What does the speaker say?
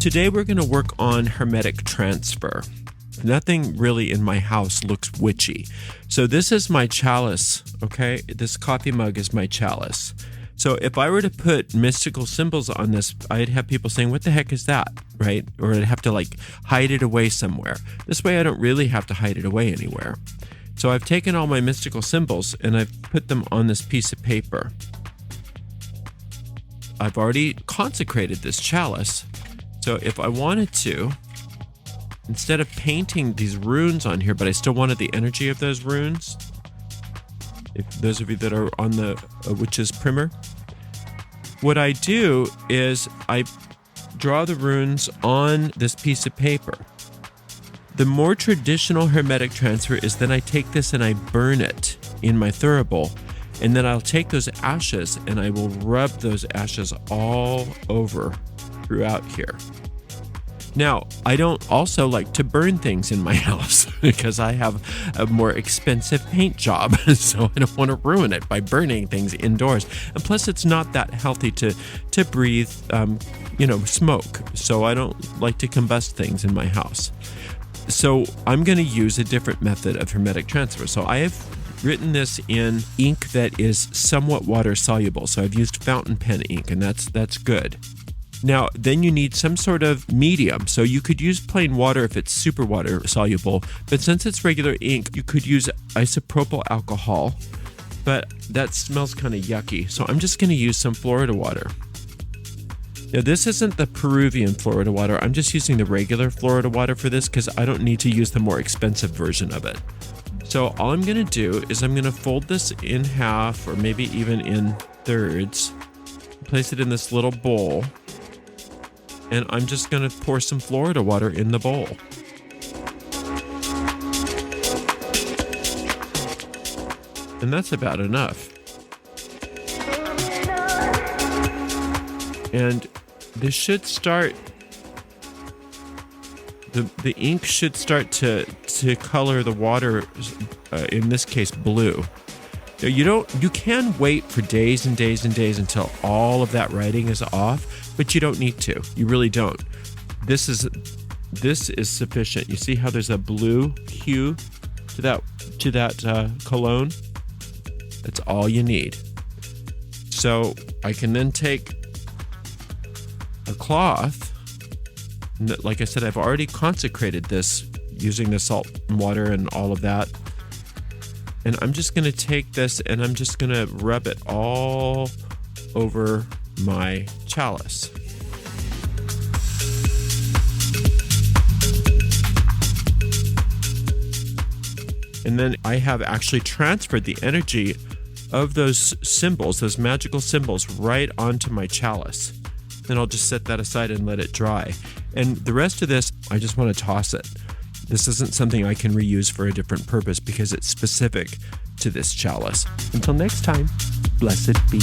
Today we're going to work on Hermetic Transfer. Nothing really in my house looks witchy. So this is my chalice, okay? This coffee mug is my chalice. So if I were to put mystical symbols on this, I'd have people saying, what the heck is that, right? Or I'd have to like hide it away somewhere. This way I don't really have to hide it away anywhere. So I've taken all my mystical symbols and I've put them on this piece of paper. I've already consecrated this chalice. So if I wanted to, instead of painting these runes on here, but I still wanted the energy of those runes, if those of you that are on the Witch's primer, what I do is I draw the runes on this piece of paper. The more traditional Hermetic Transfer is then I take this and I burn it in my thurible, and then I'll take those ashes and I will rub those ashes all over throughout here. Now, I don't also like to burn things in my house because I have a more expensive paint job, so I don't want to ruin it by burning things indoors. And plus, it's not that healthy to breathe, smoke. So I don't like to combust things in my house. So I'm going to use a different method of Hermetic Transfer. So I have written this in ink that is somewhat water soluble. So I've used fountain pen ink, and that's good. Now, then you need some sort of medium. So you could use plain water if it's super water soluble, but since it's regular ink, you could use isopropyl alcohol, but that smells kind of yucky. So I'm just going to use some Florida water. Now, this isn't the Peruvian Florida water. I'm just using the regular Florida water for this because I don't need to use the more expensive version of it. So all I'm going to do is I'm going to fold this in half or maybe even in thirds, place it in this little bowl, and I'm just going to pour some Florida water in the bowl. And that's about enough. And this should start, the ink should start to color the water, in this case blue. Now, you can wait for days and days and days until all of that writing is off, but you don't need to. You really don't. This is sufficient. You see how there's a blue hue to that cologne? That's all you need. So I can then take a cloth. Like I said, I've already consecrated this using the salt and water and all of that. And I'm just going to take this and I'm just going to rub it all over my chalice. And then I have actually transferred the energy of those symbols, those magical symbols, right onto my chalice. Then I'll just set that aside and let it dry. And the rest of this, I just want to toss it. This isn't something I can reuse for a different purpose because it's specific to this chalice. Until next time, blessed be.